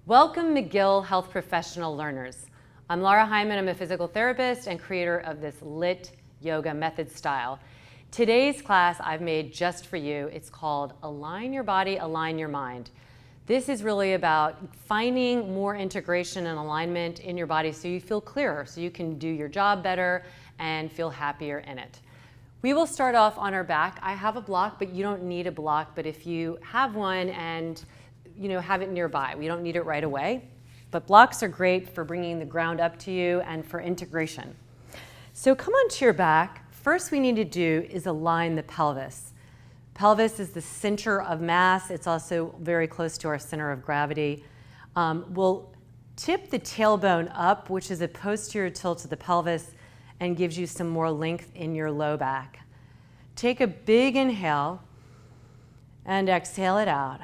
Welcome McGill Health Professional Learners. I'm Lara Heimann. I'm a physical therapist and creator of this lit yoga method style. Today's class I've made just for you. It's called Align Your Body, Align Your Mind. This is really about finding more integration and alignment in your body so you feel clearer, so you can do your job better and feel happier in it. We will start off on our back. I have a block, but you don't need a block. But if you have one and have it nearby, we don't need it right away. But blocks are great for bringing the ground up to you and for integration. So come onto your back. First we need to do is align the pelvis. Pelvis is the center of mass. It's also very close to our center of gravity. We'll tip the tailbone up, which is a posterior tilt of the pelvis, and gives you some more length in your low back. Take a big inhale and exhale it out.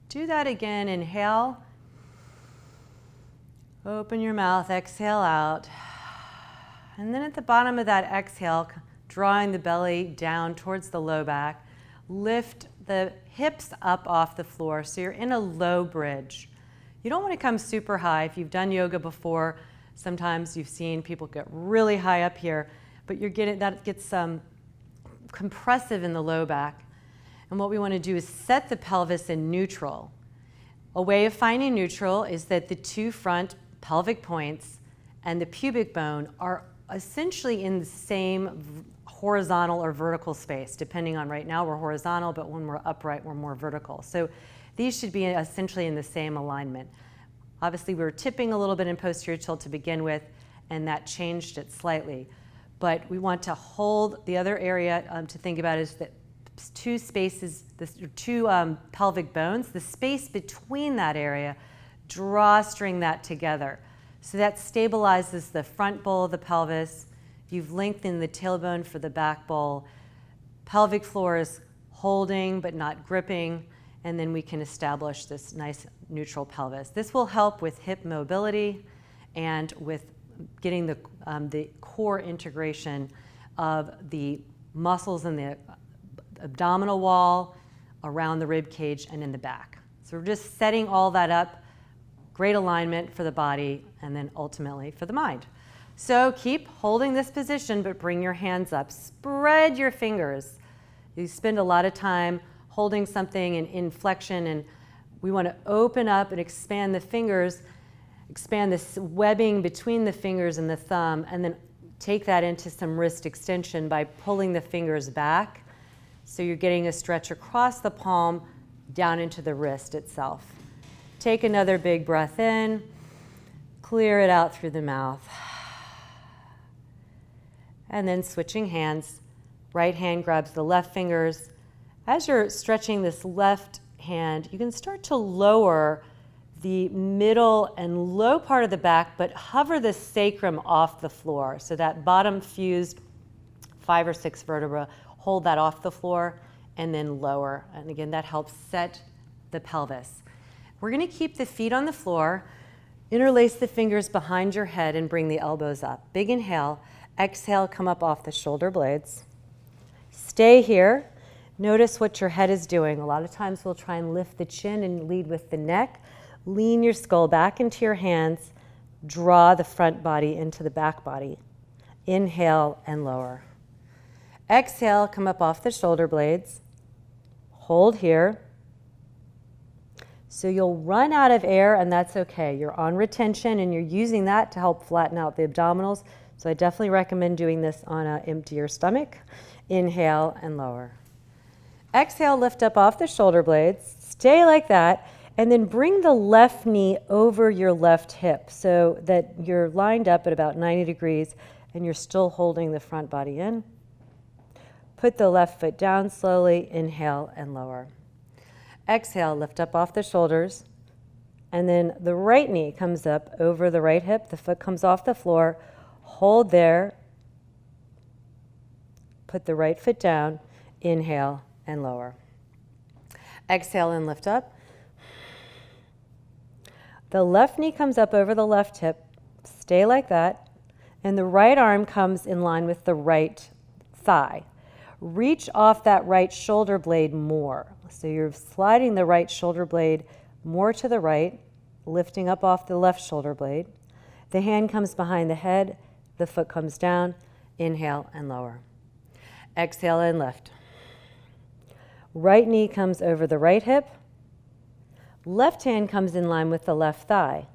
Do that again. Inhale. Open your mouth. Exhale out. And then at the bottom of that exhale, drawing the belly down towards the low back, lift the hips up off the floor so you're in a low bridge. You don't want to come super high. If you've done yoga before, sometimes you've seen people get really high up here, but that gets compressive in the low back. And what we want to do is set the pelvis in neutral. A way of finding neutral is that the two front pelvic points and the pubic bone are essentially in the same horizontal or vertical space, depending on right now we're horizontal, but when we're upright, we're more vertical. So these should be essentially in the same alignment. Obviously, we were tipping a little bit in posterior tilt to begin with, and that changed it slightly. But we want to hold the other area to think about is that two spaces, two pelvic bones, the space between that area, drawstring that together. So that stabilizes the front bowl of the pelvis. You've lengthened the tailbone for the back bowl. Pelvic floor is holding but not gripping, and then we can establish this nice neutral pelvis. This will help with hip mobility and with getting the core integration of the muscles in the abdominal wall, around the rib cage, and in the back. So we're just setting all that up. Great alignment for the body and then ultimately for the mind. So keep holding this position, but bring your hands up. Spread your fingers. You spend a lot of time holding something in flexion, and we want to open up and expand the fingers, expand this webbing between the fingers and the thumb, and then take that into some wrist extension by pulling the fingers back. So you're getting a stretch across the palm down into the wrist itself. Take another big breath in, clear it out through the mouth. And then switching hands, right hand grabs the left fingers. As you're stretching this left hand, you can start to lower the middle and low part of the back, but hover the sacrum off the floor. So that bottom fused 5 or 6 vertebra, hold that off the floor and then lower. And again, that helps set the pelvis. We're going to keep the feet on the floor, interlace the fingers behind your head and bring the elbows up. Big inhale, exhale, come up off the shoulder blades. Stay here. Notice what your head is doing. A lot of times we'll try and lift the chin and lead with the neck. Lean your skull back into your hands. Draw the front body into the back body. Inhale and lower. Exhale, come up off the shoulder blades. Hold here. So you'll run out of air, and that's okay. You're on retention, and you're using that to help flatten out the abdominals. So I definitely recommend doing this on an emptier stomach. Inhale and lower. Exhale, lift up off the shoulder blades. Stay like that, and then bring the left knee over your left hip so that you're lined up at about 90 degrees, and you're still holding the front body in. Put the left foot down slowly, inhale and lower. Exhale, lift up off the shoulders, and then the right knee comes up over the right hip, the foot comes off the floor, hold there, put the right foot down, inhale and lower. Exhale and lift up. The left knee comes up over the left hip, stay like that, and the right arm comes in line with the right thigh. Reach off that right shoulder blade more. So you're sliding the right shoulder blade more to the right, lifting up off the left shoulder blade. The hand comes behind the head, the foot comes down. Inhale and lower. Exhale and lift. Right knee comes over the right hip. Left hand comes in line with the left thigh.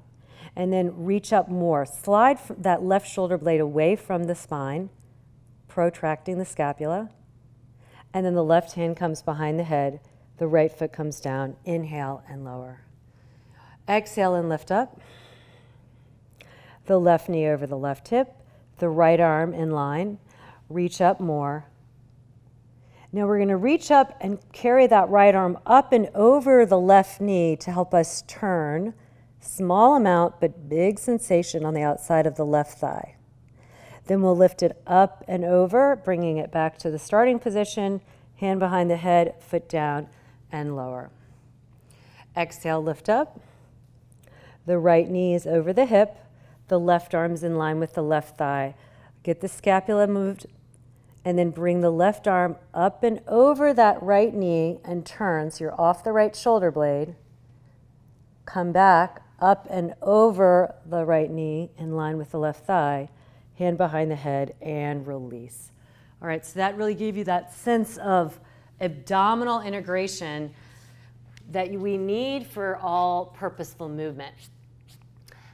And then reach up more. Slide that left shoulder blade away from the spine, protracting the scapula. And then the left hand comes behind the head. The right foot comes down. Inhale and lower. Exhale and lift up. The left knee over the left hip. The right arm in line. Reach up more. Now we're going to reach up and carry that right arm up and over the left knee to help us turn. Small amount, but big sensation on the outside of the left thigh. Then we'll lift it up and over, bringing it back to the starting position. Hand behind the head, foot down, and lower. Exhale, lift up. The right knee is over the hip. The left arm's in line with the left thigh. Get the scapula moved, and then bring the left arm up and over that right knee and turn. So you're off the right shoulder blade. Come back, up and over the right knee in line with the left thigh. Hand behind the head and release. All right, so that really gave you that sense of abdominal integration that we need for all purposeful movement.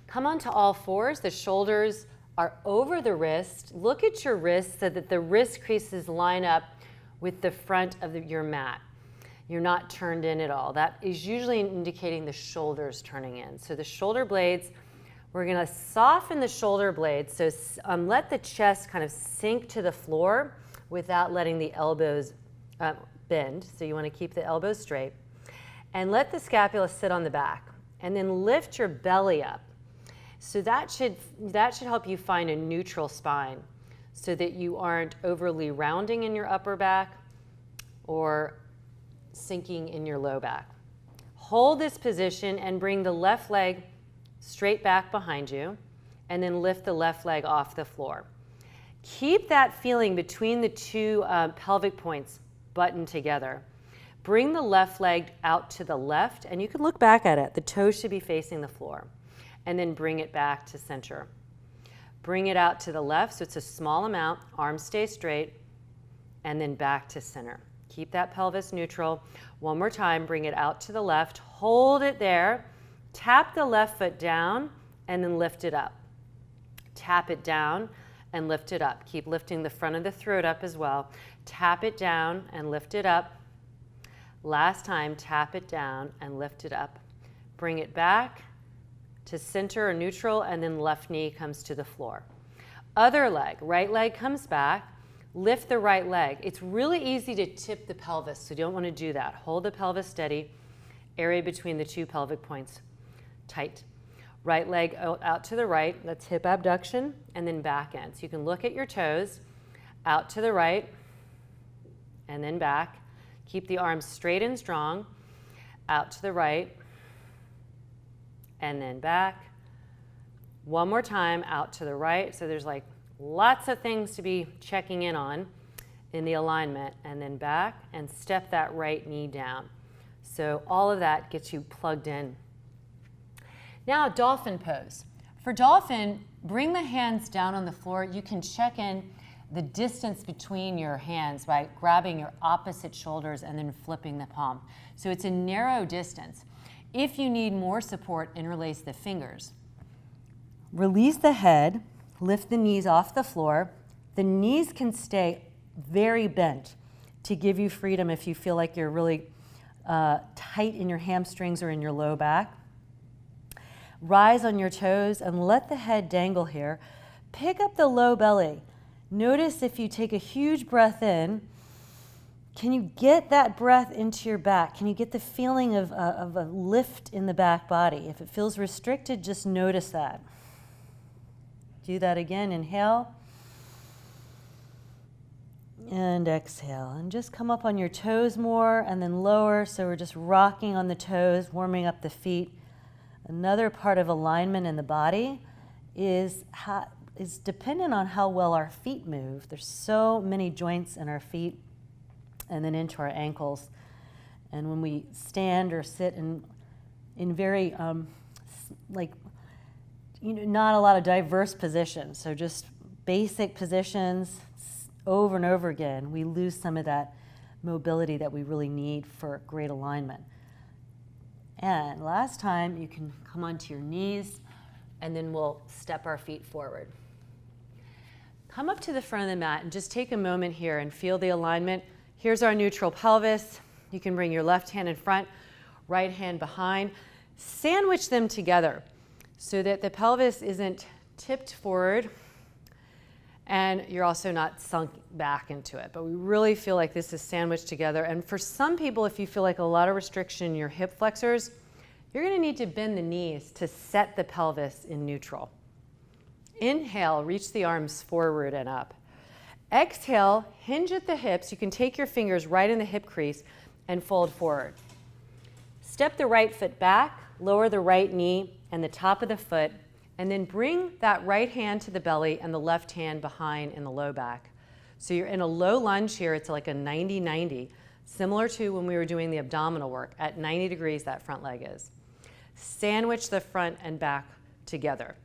Come onto all fours. The shoulders are over the wrist. Look at your wrist so that the wrist creases line up with the front of your mat. You're not turned in at all. That is usually indicating the shoulders turning in. So the shoulder blades, we're going to soften the shoulder blades. So let the chest kind of sink to the floor without letting the elbows bend. So you want to keep the elbows straight. And let the scapula sit on the back. And then lift your belly up. So that should help you find a neutral spine so that you aren't overly rounding in your upper back or sinking in your low back. Hold this position and bring the left leg straight back behind you and then lift the left leg off the floor. Keep that feeling between the two pelvic points buttoned together. Bring the left leg out to the left and you can look back at it. The toes should be facing the floor. And then bring it back to center. Bring it out to the left so it's a small amount, arms stay straight, and then back to center. Keep that pelvis neutral. One more time, bring it out to the left, hold it there, tap the left foot down, and then lift it up. Tap it down and lift it up. Keep lifting the front of the throat up as well. Tap it down and lift it up. Last time, tap it down and lift it up. Bring it back to center or neutral, and then left knee comes to the floor. Other leg, right leg comes back, lift the right leg. It's really easy to tip the pelvis, so you don't want to do that. Hold the pelvis steady, area between the two pelvic points tight. Right leg out to the right, that's hip abduction, and then back in. So you can look at your toes, out to the right, and then back. Keep the arms straight and strong, out to the right, and then back. One more time, out to the right. So there's like lots of things to be checking in on in the alignment, and then back and step that right knee down. So all of that gets you plugged in. Now, dolphin pose. For dolphin, bring the hands down on the floor. You can check in the distance between your hands by grabbing your opposite shoulders and then flipping the palm. So it's a narrow distance. If you need more support, interlace the fingers. Release the head, lift the knees off the floor. The knees can stay very bent to give you freedom if you feel like you're really tight in your hamstrings or in your low back. Rise on your toes and let the head dangle here. Pick up the low belly. Notice if you take a huge breath in, can you get that breath into your back? Can you get the feeling of a lift in the back body? If it feels restricted, just notice that. Do that again. Inhale. And exhale. And just come up on your toes more and then lower. So we're just rocking on the toes, warming up the feet. Another part of alignment in the body is dependent on how well our feet move. There's so many joints in our feet and then into our ankles And when we stand or sit in very, not a lot of diverse positions, so just basic positions over and over again, we lose some of that mobility that we really need for great alignment. And last time, you can come onto your knees, and then we'll step our feet forward. Come up to the front of the mat and just take a moment here and feel the alignment. Here's our neutral pelvis. You can bring your left hand in front, right hand behind. Sandwich them together so that the pelvis isn't tipped forward and you're also not sunk back into it. But we really feel like this is sandwiched together. And for some people, if you feel like a lot of restriction in your hip flexors, you're going to need to bend the knees to set the pelvis in neutral. Inhale, reach the arms forward and up. Exhale, hinge at the hips. You can take your fingers right in the hip crease and fold forward. Step the right foot back, lower the right knee and the top of the foot, and then bring that right hand to the belly and the left hand behind in the low back. So you're in a low lunge here. It's like a 90-90, similar to when we were doing the abdominal work. At 90 degrees, that front leg is. Sandwich the front and back together.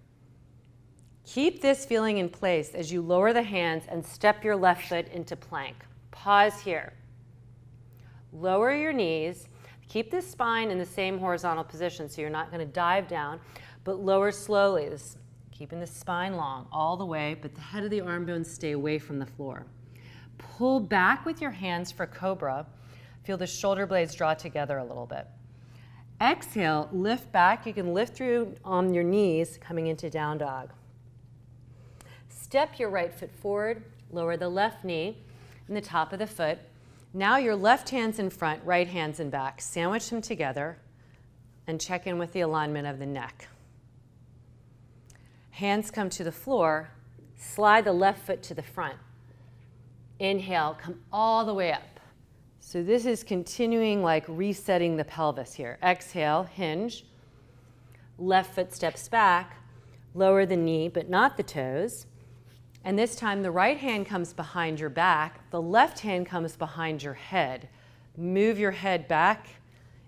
Keep this feeling in place as you lower the hands and step your left foot into plank. Pause here. Lower your knees. Keep the spine in the same horizontal position so you're not going to dive down, but lower slowly, keeping the spine long all the way, but the head of the arm bones stay away from the floor. Pull back with your hands for cobra. Feel the shoulder blades draw together a little bit. Exhale, lift back. You can lift through on your knees coming into down dog. Step your right foot forward, lower the left knee and the top of the foot. Now your left hand's in front, right hand's in back. Sandwich them together and check in with the alignment of the neck. Hands come to the floor, slide the left foot to the front. Inhale, come all the way up. So this is continuing like resetting the pelvis here. Exhale, hinge. Left foot steps back, lower the knee but not the toes. And this time the right hand comes behind your back, the left hand comes behind your head. Move your head back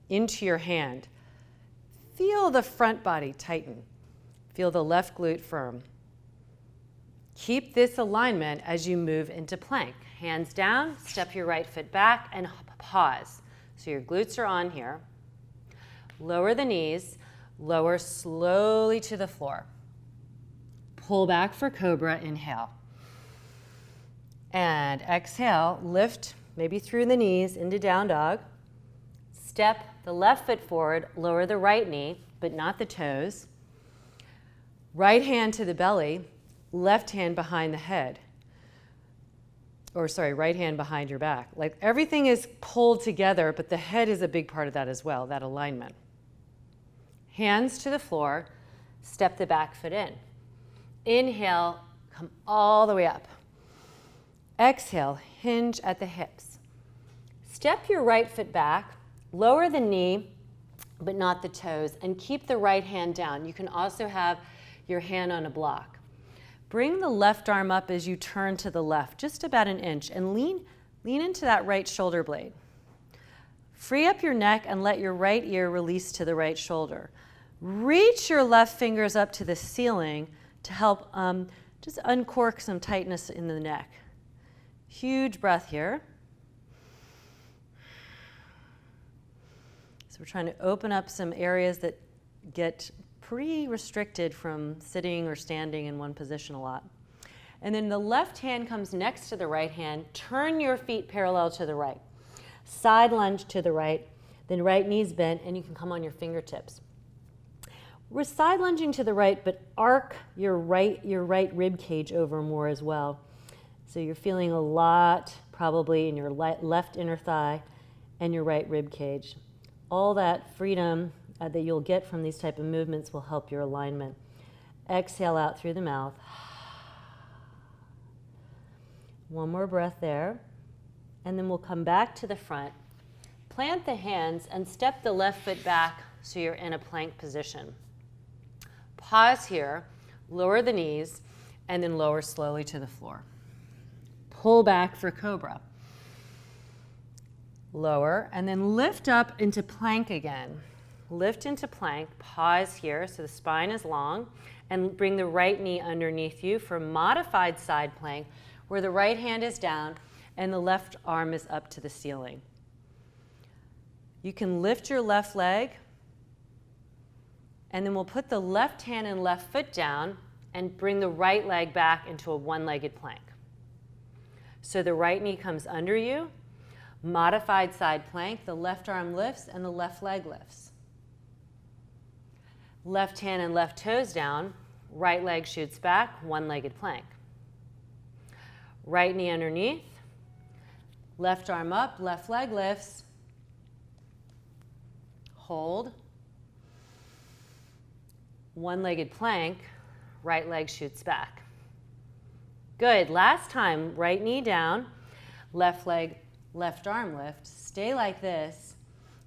into your hand. Feel the front body tighten. Feel the left glute firm. Keep this alignment as you move into plank. Hands down, step your right foot back and pause. So your glutes are on here. Lower the knees, lower slowly to the floor. Pull back for cobra, inhale. And exhale, lift maybe through the knees into down dog. Step the left foot forward, lower the right knee, but not the toes. Right hand to the belly, left hand behind the head. Or sorry, right hand behind your back. Like everything is pulled together, but the head is a big part of that as well, that alignment. Hands to the floor, step the back foot in. Inhale, come all the way up. Exhale, hinge at the hips. Step your right foot back, lower the knee, but not the toes, and keep the right hand down. You can also have your hand on a block. Bring the left arm up as you turn to the left, just about an inch, and lean into that right shoulder blade. Free up your neck and let your right ear release to the right shoulder. Reach your left fingers up to the ceiling to help just uncork some tightness in the neck. Huge breath here. So we're trying to open up some areas that get pretty restricted from sitting or standing in one position a lot. And then the left hand comes next to the right hand. Turn your feet parallel to the right. Side lunge to the right, then right knee's bent, and you can come on your fingertips. We're side lunging to the right, but arc your right rib cage over more as well. So you're feeling a lot probably in your left inner thigh and your right rib cage. All that freedom that you'll get from these type of movements will help your alignment. Exhale out through the mouth. One more breath there. And then we'll come back to the front. Plant the hands and step the left foot back so you're in a plank position. Pause here, lower the knees, and then lower slowly to the floor. Pull back for cobra. lower, and then lift up into plank again. Lift into plank, pause here so the spine is long, and bring the right knee underneath you for modified side plank, where the right hand is down and the left arm is up to the ceiling. You can lift your left leg, and then we'll put the left hand and left foot down and bring the right leg back into a one-legged plank. So the right knee comes under you, modified side plank, the left arm lifts and the left leg lifts. Left hand and left toes down, right leg shoots back, one-legged plank. Right knee underneath, left arm up, left leg lifts. Hold. One-legged plank, right leg shoots back. Good. Last time, right knee down, left leg, left arm lift. Stay like this,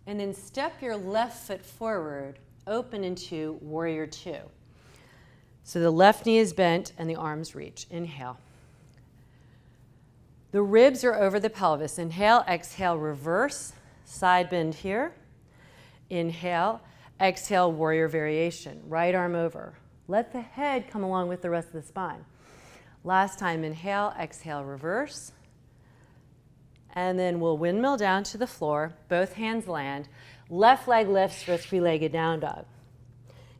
and then step your left foot forward, open into warrior two. So the left knee is bent and the arms reach. Inhale. The ribs are over the pelvis. Inhale, exhale, reverse, side bend here. Inhale, exhale, warrior variation. Right arm over. Let the head come along with the rest of the spine. Last time, inhale, exhale, reverse. And then we'll windmill down to the floor. Both hands land. Left leg lifts for three-legged down dog.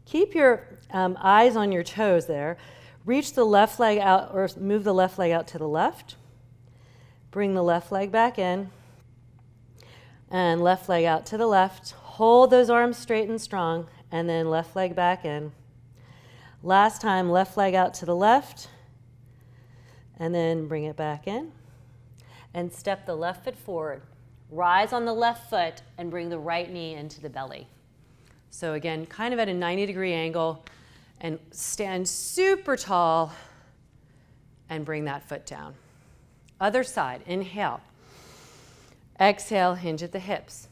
Keep your eyes on your toes there. Reach the left leg out, or move the left leg out to the left. Bring the left leg back in. And left leg out to the left. Hold those arms straight and strong, and then left leg back in. Last time, left leg out to the left, and then bring it back in. And step the left foot forward. Rise on the left foot and bring the right knee into the belly. So again, kind of at a 90-degree angle, and stand super tall and bring that foot down. Other side, inhale. Exhale, hinge at the hips.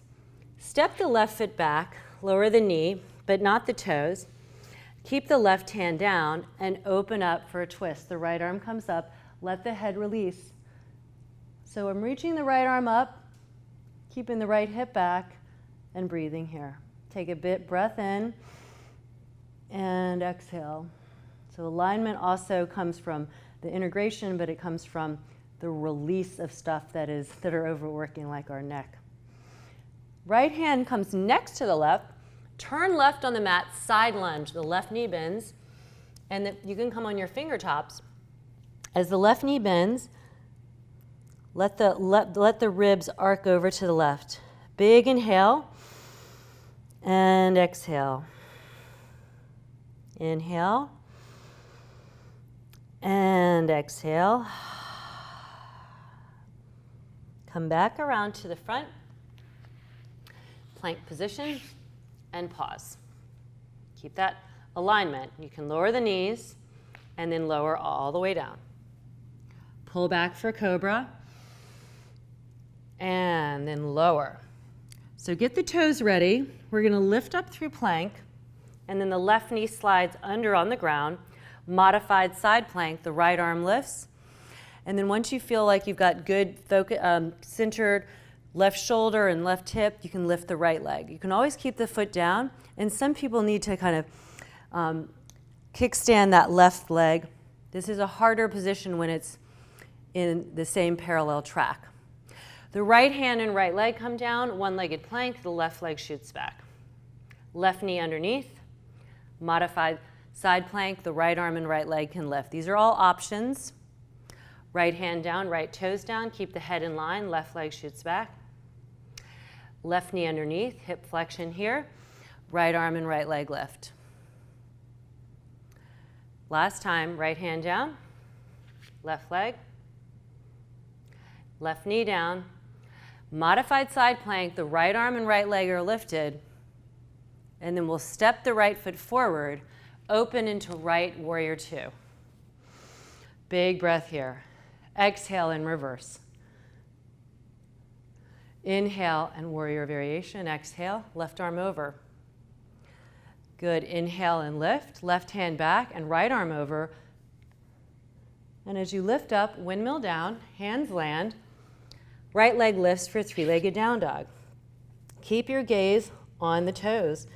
Step the left foot back, lower the knee, but not the toes. Keep the left hand down and open up for a twist. The right arm comes up, let the head release. So I'm reaching the right arm up, keeping the right hip back, and breathing here. Take a bit breath in and exhale. So alignment also comes from the integration, but it comes from the release of stuff that are overworking, like our neck. Right hand comes next to the left. Turn left on the mat, side lunge. The left knee bends, and you can come on your fingertips. As the left knee bends, let the ribs arc over to the left. Big inhale and exhale. Inhale and exhale. Come back around to the front. Plank position and pause. Keep that alignment. You can lower the knees and then lower all the way down. Pull back for cobra and then lower. So get the toes ready. We're going to lift up through plank, and then the left knee slides under on the ground. Modified side plank, the right arm lifts. And then once you feel like you've got good centered left shoulder and left hip, you can lift the right leg. You can always keep the foot down, and some people need to kind of kickstand that left leg. This is a harder position when it's in the same parallel track. The right hand and right leg come down, one-legged plank, the left leg shoots back. Left knee underneath, modified side plank, the right arm and right leg can lift. These are all options. Right hand down, right toes down, keep the head in line, left leg shoots back. Left knee underneath, hip flexion here, right arm and right leg lift. Last time, right hand down, left leg, left knee down, modified side plank, the right arm and right leg are lifted, and then we'll step the right foot forward, open into right warrior two. Big breath here. Exhale and reverse. Inhale and warrior variation. Exhale, left arm over. Good. Inhale and lift. Left hand back and right arm over. And as you lift up, windmill down, hands land. Right leg lifts for three-legged down dog. Keep your gaze on the toes.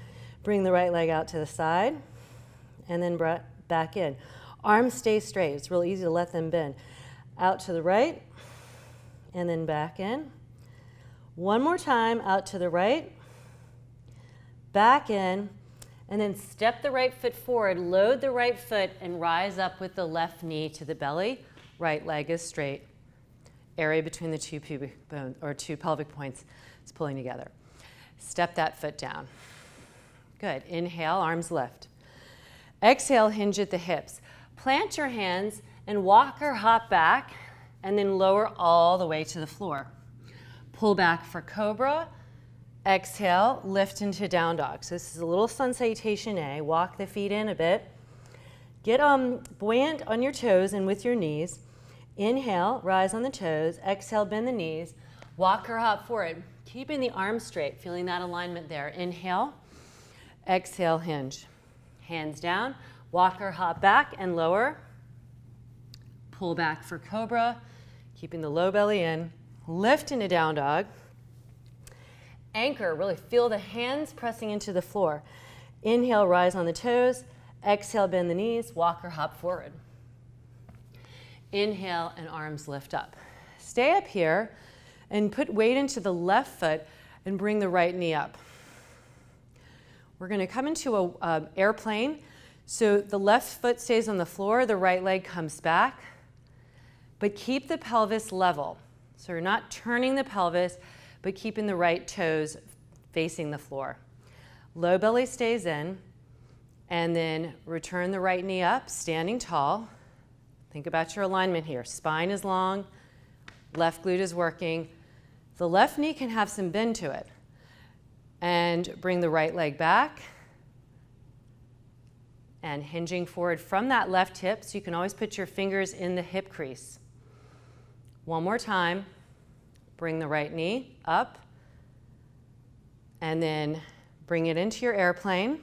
Bring the right leg out to the side and then back in. Arms stay straight. It's real easy to let them bend. Out to the right and then back in. One more time, out to the right, back in, and then step the right foot forward, load the right foot, and rise up with the left knee to the belly. Right leg is straight. Area between the two pubic bones, or two pelvic points, is pulling together. Step that foot down. Good. Inhale, arms lift. Exhale, hinge at the hips. Plant your hands and walk or hop back, and then lower all the way to the floor. Pull back for cobra. Exhale, lift into down dog. So this is a little sun salutation A. Walk the feet in a bit. Get buoyant on your toes and with your knees. Inhale, rise on the toes. Exhale, bend the knees. Walk or hop forward. Keeping the arms straight, feeling that alignment there. Inhale, exhale, hinge. Hands down, walk or hop back and lower. Pull back for cobra, keeping the low belly in. Lift into down dog. Anchor, really feel the hands pressing into the floor. Inhale, rise on the toes. Exhale, bend the knees, walk or hop forward. Inhale and arms lift up. Stay up here and put weight into the left foot and bring the right knee up. We're going to come into an airplane. So the left foot stays on the floor, the right leg comes back, but keep the pelvis level. So you're not turning the pelvis, but keeping the right toes facing the floor. Low belly stays in, and then return the right knee up, standing tall. Think about your alignment here. Spine is long, left glute is working. The left knee can have some bend to it. And bring the right leg back. And hinging forward from that left hip, so you can always put your fingers in the hip crease. One more time. Bring the right knee up. And then bring it into your airplane.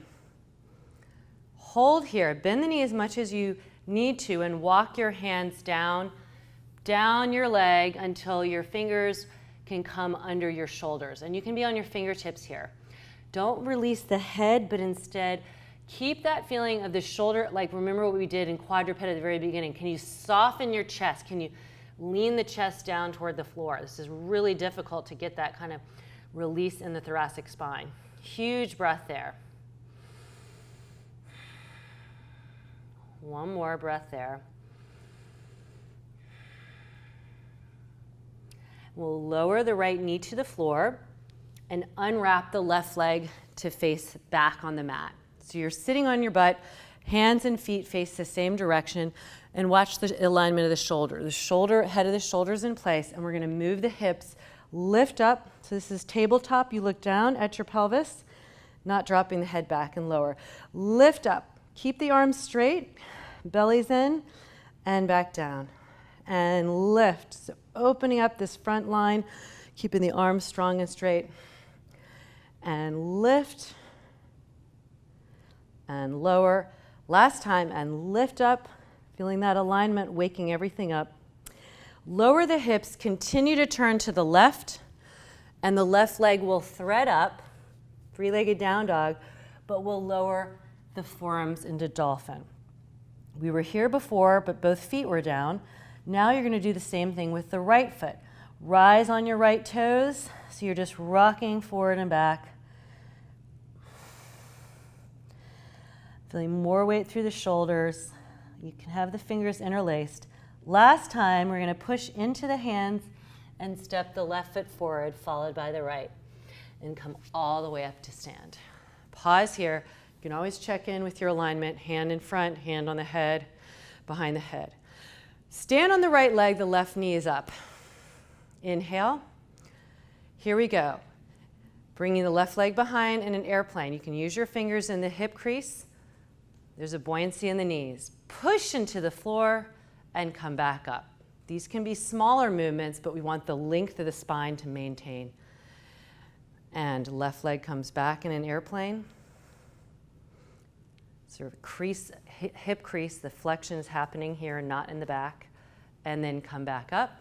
Hold here. Bend the knee as much as you need to and walk your hands down your leg until your fingers can come under your shoulders. And you can be on your fingertips here. Don't release the head, but instead keep that feeling of the shoulder. Like, remember what we did in quadruped at the very beginning. Can you soften your chest? Can you lean the chest down toward the floor? This is really difficult to get that kind of release in the thoracic spine. Huge breath there. One more breath there. We'll lower the right knee to the floor and unwrap the left leg to face back on the mat. So you're sitting on your butt, hands and feet face the same direction, and watch the alignment of the shoulder. The shoulder, head of the shoulder's in place, and we're going to move the hips, lift up. So this is tabletop. You look down at your pelvis, not dropping the head back and lower. Lift up. Keep the arms straight, belly's in, and back down. And lift. So opening up this front line, keeping the arms strong and straight. And lift. And lower. Last time, and lift up. Feeling that alignment, waking everything up. Lower the hips, continue to turn to the left, and the left leg will thread up, three-legged down dog, but we'll lower the forearms into dolphin. We were here before, but both feet were down. Now you're going to do the same thing with the right foot. Rise on your right toes, so you're just rocking forward and back. Feeling more weight through the shoulders. You can have the fingers interlaced. Last time, we're going to push into the hands and step the left foot forward, followed by the right, and come all the way up to stand. Pause here. You can always check in with your alignment, hand in front, hand on the head, behind the head. Stand on the right leg, the left knee is up. Inhale. Here we go. Bringing the left leg behind in an airplane. You can use your fingers in the hip crease. There's a buoyancy in the knees. Push into the floor and come back up. These can be smaller movements, but we want the length of the spine to maintain. And left leg comes back in an airplane. Sort of crease, hip crease, the flexion is happening here, not in the back. And then come back up.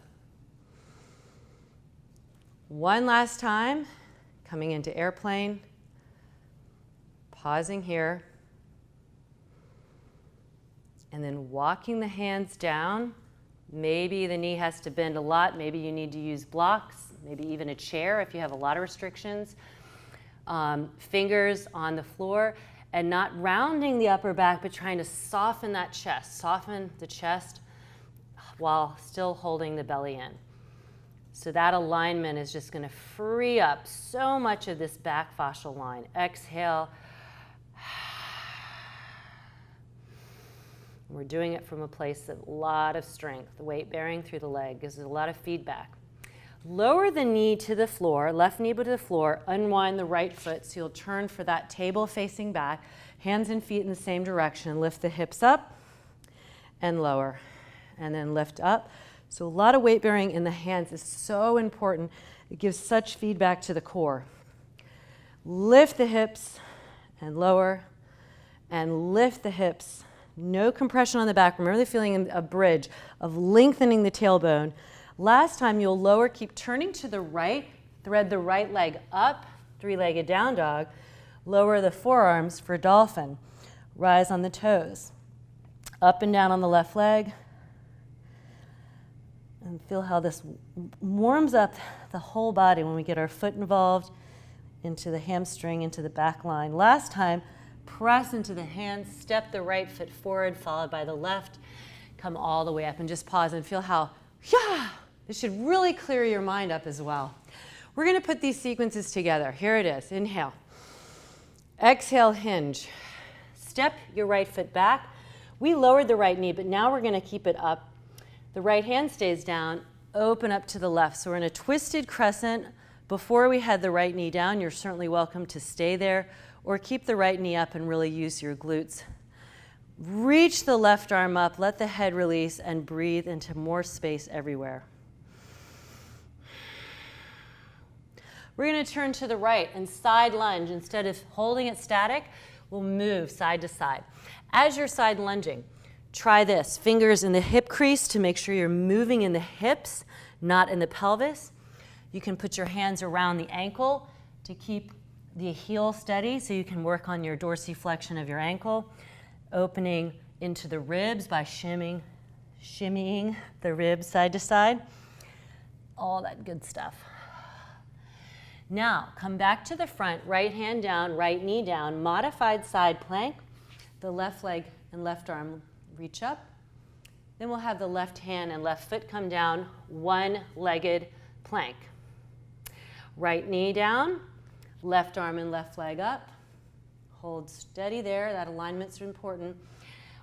One last time, coming into airplane, pausing here, and then walking the hands down. Maybe the knee has to bend a lot. Maybe you need to use blocks, maybe even a chair if you have a lot of restrictions. Fingers on the floor, and not rounding the upper back, but trying to soften that chest. Soften the chest while still holding the belly in. So that alignment is just going to free up so much of this back fascial line. Exhale. We're doing it from a place of a lot of strength. The weight bearing through the leg gives it a lot of feedback. Lower the knee to the floor, left knee to the floor, unwind the right foot so you'll turn for that table facing back, hands and feet in the same direction. Lift the hips up and lower, and then lift up. So a lot of weight bearing in the hands is so important. It gives such feedback to the core. Lift the hips and lower, and lift the hips. No compression on the back. Remember the feeling in a bridge of lengthening the tailbone. Last time you'll lower, keep turning to the right, thread the right leg up, three-legged down dog, lower the forearms for dolphin, rise on the toes, up and down on the left leg, and feel how this warms up the whole body when we get our foot involved into the hamstring, into the back line. Last time, press into the hands, step the right foot forward, followed by the left, come all the way up, and just pause and feel how, yeah, this should really clear your mind up as well. We're going to put these sequences together. Here it is. Inhale. Exhale, hinge. Step your right foot back. We lowered the right knee, but now we're going to keep it up. The right hand stays down. Open up to the left. So we're in a twisted crescent. Before we had the right knee down, you're certainly welcome to stay there or keep the right knee up and really use your glutes. Reach the left arm up, let the head release, and breathe into more space everywhere. We're going to turn to the right and side lunge. Instead of holding it static, we'll move side to side. As you're side lunging, try this. Fingers in the hip crease to make sure you're moving in the hips, not in the pelvis. You can put your hands around the ankle to keep the heel steady so you can work on your dorsiflexion of your ankle. Opening into the ribs by shimmying the ribs side to side. All that good stuff. Now, come back to the front, right hand down, right knee down, modified side plank. The left leg and left arm reach up. Then we'll have the left hand and left foot come down, one-legged plank. Right knee down, left arm and left leg up. Hold steady there, that alignment's important.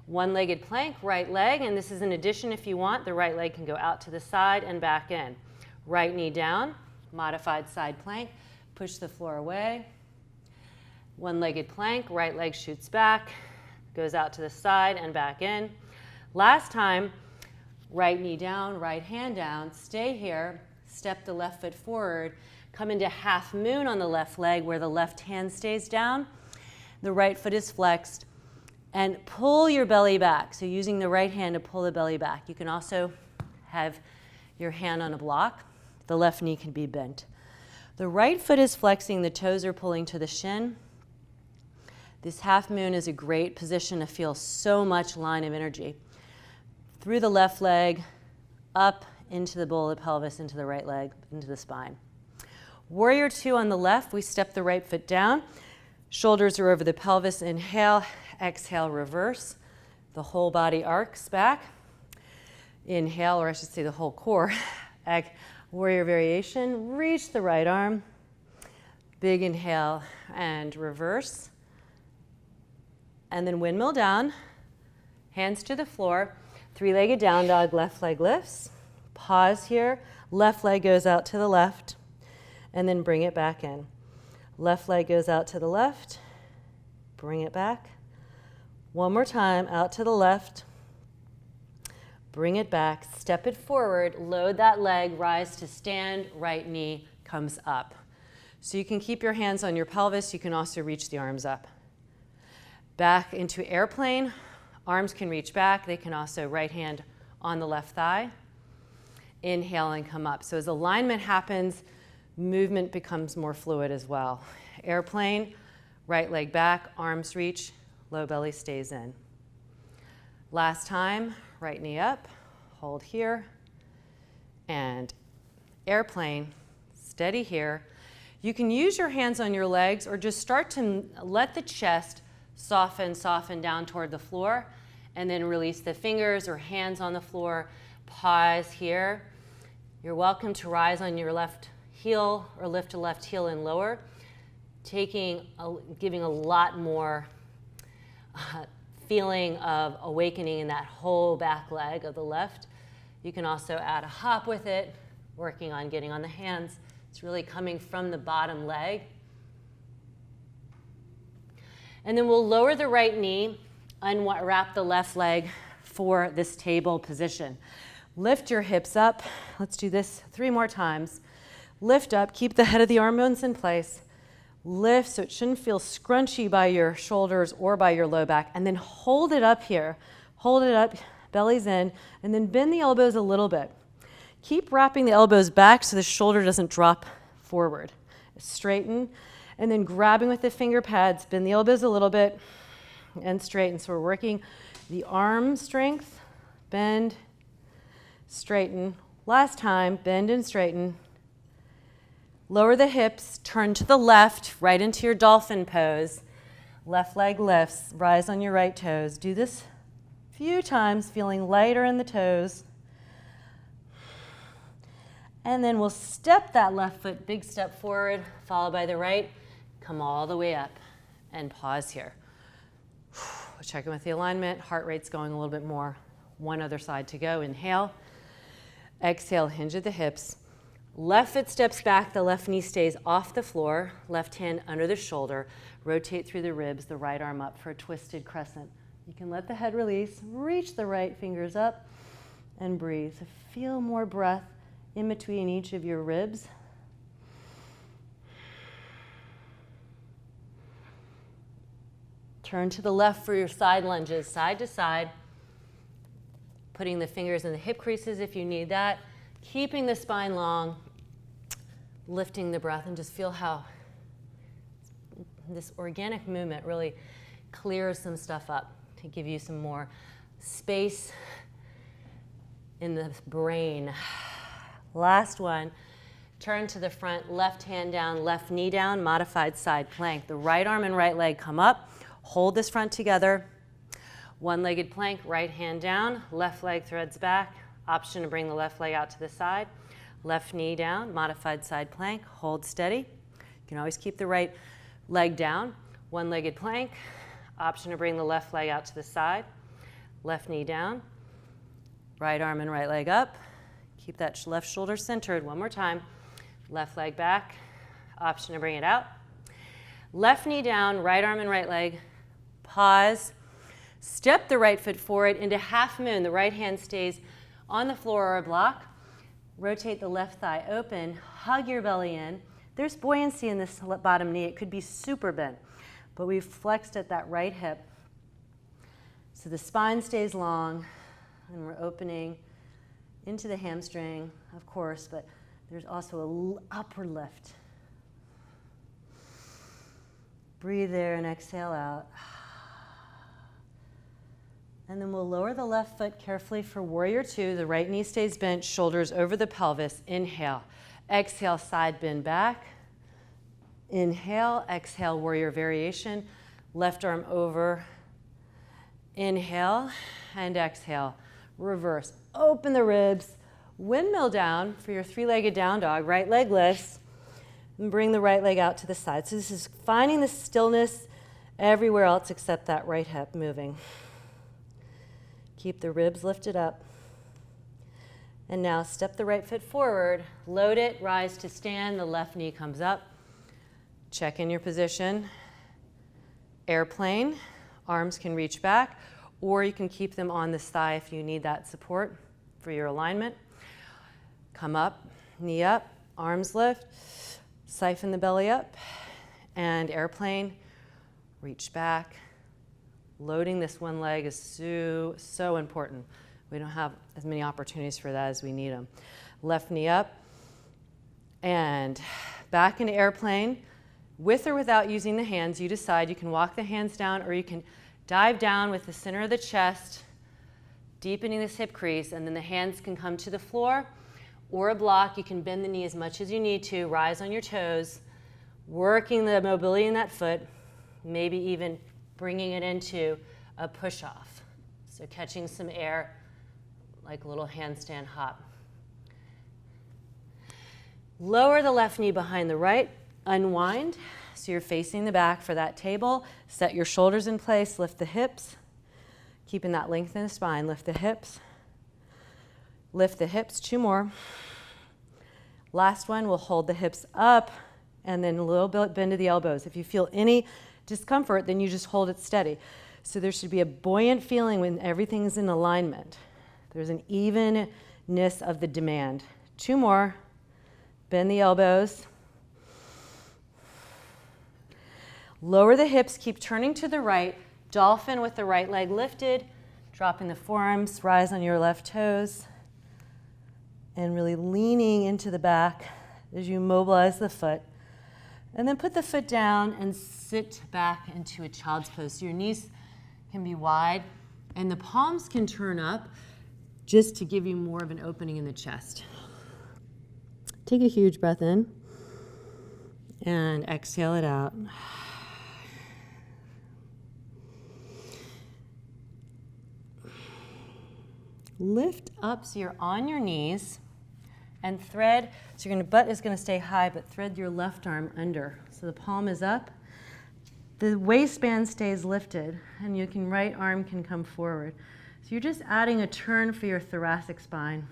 One-legged plank, right leg, and this is an addition if you want. The right leg can go out to the side and back in. Right knee down, modified side plank, push the floor away. One-legged plank, right leg shoots back, goes out to the side and back in. Last time, right knee down, right hand down, stay here, step the left foot forward, come into half moon on the left leg where the left hand stays down, the right foot is flexed, and pull your belly back. So using the right hand to pull the belly back. You can also have your hand on a block. The left knee can be bent. The right foot is flexing, the toes are pulling to the shin. This half moon is a great position to feel so much line of energy. Through the left leg, up into the bowl of the pelvis, into the right leg, into the spine. Warrior two on the left, we step the right foot down. Shoulders are over the pelvis, inhale, exhale, reverse. The whole body arcs back. Inhale, or I should say the whole core. Warrior variation, reach the right arm. Big inhale and reverse. And then windmill down, hands to the floor. Three-legged down dog, left leg lifts. Pause here, left leg goes out to the left, and then bring it back in. Left leg goes out to the left, bring it back. One more time, out to the left, bring it back, step it forward, load that leg, rise to stand, right knee comes up. So you can keep your hands on your pelvis, you can also reach the arms up. Back into airplane, arms can reach back, they can also right hand on the left thigh. Inhale and come up. So as alignment happens, movement becomes more fluid as well. Airplane, right leg back, arms reach, low belly stays in. Last time, right knee up, hold here, and airplane, steady here. You can use your hands on your legs or just start to let the chest soften down toward the floor, and then release the fingers or hands on the floor. Pause here. You're welcome to rise on your left heel or lift a left heel and lower, giving a lot more feeling of awakening in that whole back leg of the left. You can also add a hop with it, working on getting on the hands. It's really coming from the bottom leg. And then we'll lower the right knee, unwrap the left leg for this table position. Lift your hips up. Let's do this 3 more times. Lift up, keep the head of the arm bones in place. Lift so it shouldn't feel scrunchy by your shoulders or by your low back. And then hold it up here. Hold it up, belly's in, and then bend the elbows a little bit. Keep wrapping the elbows back so the shoulder doesn't drop forward. Straighten, and then grabbing with the finger pads, bend the elbows a little bit and straighten. So we're working the arm strength, bend, straighten. Last time, bend and straighten. Lower the hips, turn to the left, right into your dolphin pose. Left leg lifts, rise on your right toes. Do this a few times, feeling lighter in the toes. And then we'll step that left foot, big step forward, followed by the right. Come all the way up and pause here. Check in with the alignment. Heart rate's going a little bit more. One other side to go. Inhale. Exhale, hinge at the hips. Left foot steps back, the left knee stays off the floor, left hand under the shoulder, rotate through the ribs, the right arm up for a twisted crescent. You can let the head release, reach the right fingers up, and breathe. Feel more breath in between each of your ribs. Turn to the left for your side lunges, side to side, putting the fingers in the hip creases if you need that. Keeping the spine long, lifting the breath, and just feel how this organic movement really clears some stuff up to give you some more space in the brain. Last one, turn to the front, left hand down, left knee down, modified side plank. The right arm and right leg come up, hold this front together. One-legged plank, right hand down, left leg threads back. Option to bring the left leg out to the side. Left knee down, modified side plank, hold steady. You can always keep the right leg down. One-legged plank, option to bring the left leg out to the side. Left knee down, right arm and right leg up. Keep that left shoulder centered. One more time. Left leg back, option to bring it out. Left knee down, right arm and right leg. Pause. Step the right foot forward into half moon. The right hand stays on the floor or a block. Rotate the left thigh open, hug your belly in. There's buoyancy in this bottom knee. It could be super bent, but we've flexed at that right hip. So the spine stays long, and we're opening into the hamstring, of course, but there's also an upward lift. Breathe there and exhale out. And then we'll lower the left foot carefully for warrior 2. The right knee stays bent, shoulders over the pelvis. Inhale. Exhale, side bend back. Inhale, exhale, warrior variation. Left arm over. Inhale and exhale. Reverse. Open the ribs. Windmill down for your 3-legged down dog. Right leg lifts. And bring the right leg out to the side. So this is finding the stillness everywhere else except that right hip moving. Keep the ribs lifted up. And now step the right foot forward, load it, rise to stand, the left knee comes up. Check in your position. Airplane, arms can reach back, or you can keep them on this thigh if you need that support for your alignment. Come up, knee up, arms lift, siphon the belly up, and airplane, reach back. Loading this one leg is so important. We don't have as many opportunities for that as we need them. Left knee up, And back into airplane. With or without using the hands, you decide. You can walk the hands down, or you can dive down with the center of the chest, deepening this hip crease, and then the hands can come to the floor or a block. You can bend the knee as much as you need to, rise on your toes, working the mobility in that foot, maybe even bringing it into a push-off. So catching some air like a little handstand hop. Lower the left knee behind the right, unwind. So you're facing the back for that table. Set your shoulders in place, lift the hips. Keeping that length in the spine, lift the hips. Lift the hips, 2 more. Last one, we'll hold the hips up and then a little bit bend to the elbows. If you feel any discomfort, then you just hold it steady. So there should be a buoyant feeling when everything's in alignment. There's an evenness of the demand. 2 more. Bend the elbows. Lower the hips, keep turning to the right. Dolphin with the right leg lifted, dropping the forearms, rise on your left toes, and really leaning into the back as you mobilize the foot. And then put the foot down and sit back into a child's pose. So your knees can be wide and the palms can turn up just to give you more of an opening in the chest. Take a huge breath in and exhale it out. Lift up so you're on your knees and thread. So your butt is going to stay high, but thread your left arm under. So the palm is up. The waistband stays lifted, and right arm can come forward. So you're just adding a turn for your thoracic spine.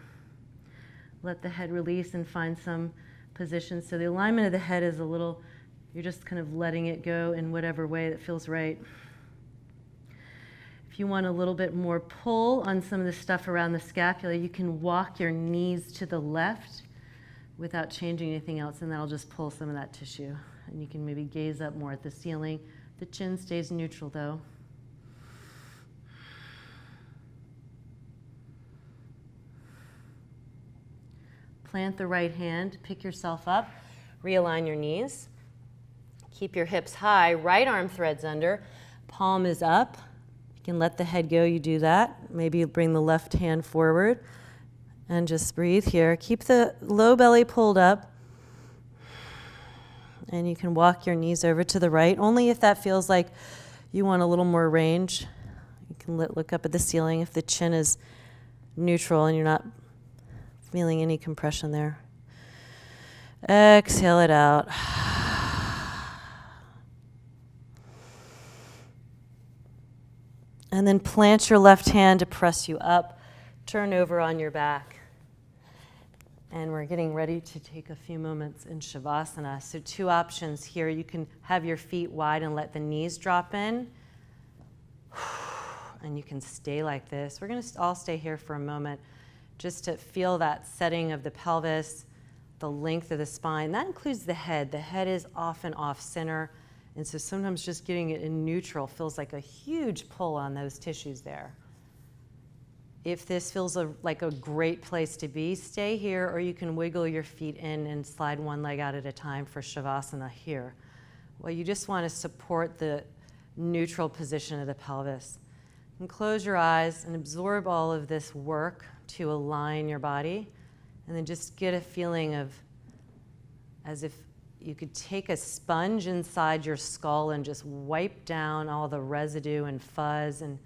Let the head release and find some position. So the alignment of the head is you're just kind of letting it go in whatever way that feels right. If you want a little bit more pull on some of the stuff around the scapula, you can walk your knees to the left without changing anything else, and that'll just pull some of that tissue. And you can maybe gaze up more at the ceiling. The chin stays neutral, though. Plant the right hand, pick yourself up, realign your knees. Keep your hips high, right arm threads under, palm is up. You can let the head go, you do that. Maybe you bring the left hand forward and just breathe here. Keep the low belly pulled up. And you can walk your knees over to the right, only if that feels like you want a little more range. You can look up at the ceiling if the chin is neutral and you're not feeling any compression there. Exhale it out. And then plant your left hand to press you up. Turn over on your back. And we're getting ready to take a few moments in Shavasana. So 2 options here. You can have your feet wide and let the knees drop in. And you can stay like this. We're going to all stay here for a moment just to feel that setting of the pelvis, the length of the spine. That includes the head. The head is often off center. And so sometimes just getting it in neutral feels like a huge pull on those tissues there. If this feels like a great place to be, stay here, or you can wiggle your feet in and slide one leg out at a time for Shavasana here. Well, you just want to support the neutral position of the pelvis. And close your eyes and absorb all of this work to align your body. And then just get a feeling of as if you could take a sponge inside your skull and just wipe down all the residue and fuzz and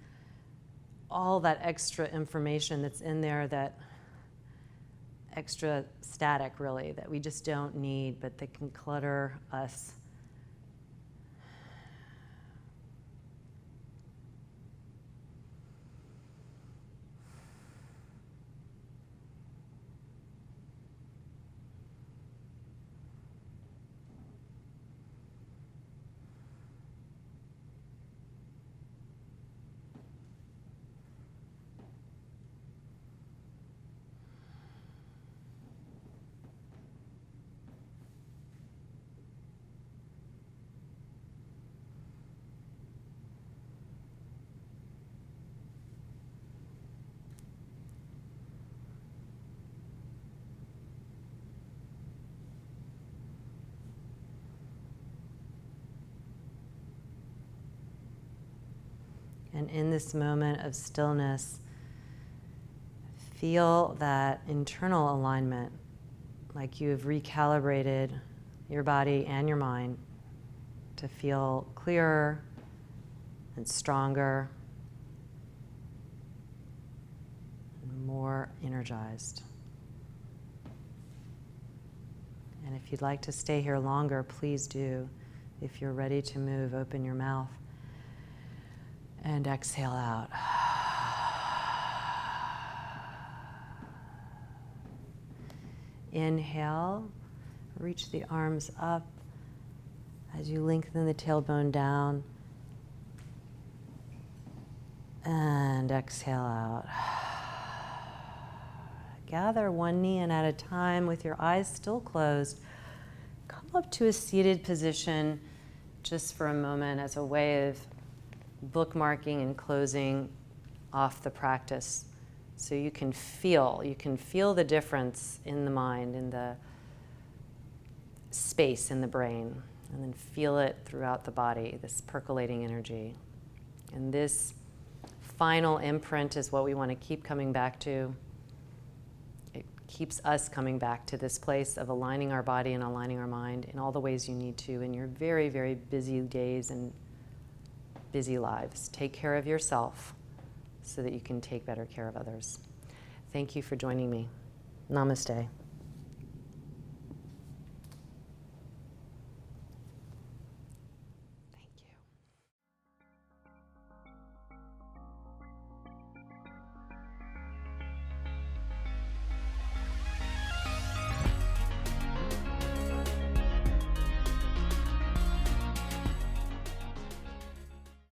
all that extra information that's in there, that extra static really, that we just don't need, but that can clutter us. And in this moment of stillness, feel that internal alignment, like you have recalibrated your body and your mind to feel clearer and stronger and more energized. And if you'd like to stay here longer, please do. If you're ready to move, open your mouth and exhale out. Inhale, reach the arms up as you lengthen the tailbone down. And exhale out. Gather one knee in at a time with your eyes still closed. Come up to a seated position just for a moment as a way of bookmarking and closing off the practice. So you can feel the difference in the mind, in the space in the brain, and then feel it throughout the body, this percolating energy. And this final imprint is what we want to keep coming back to. It keeps us coming back to this place of aligning our body and aligning our mind in all the ways you need to in your very, very busy days and busy lives. Take care of yourself so that you can take better care of others. Thank you for joining me. Namaste.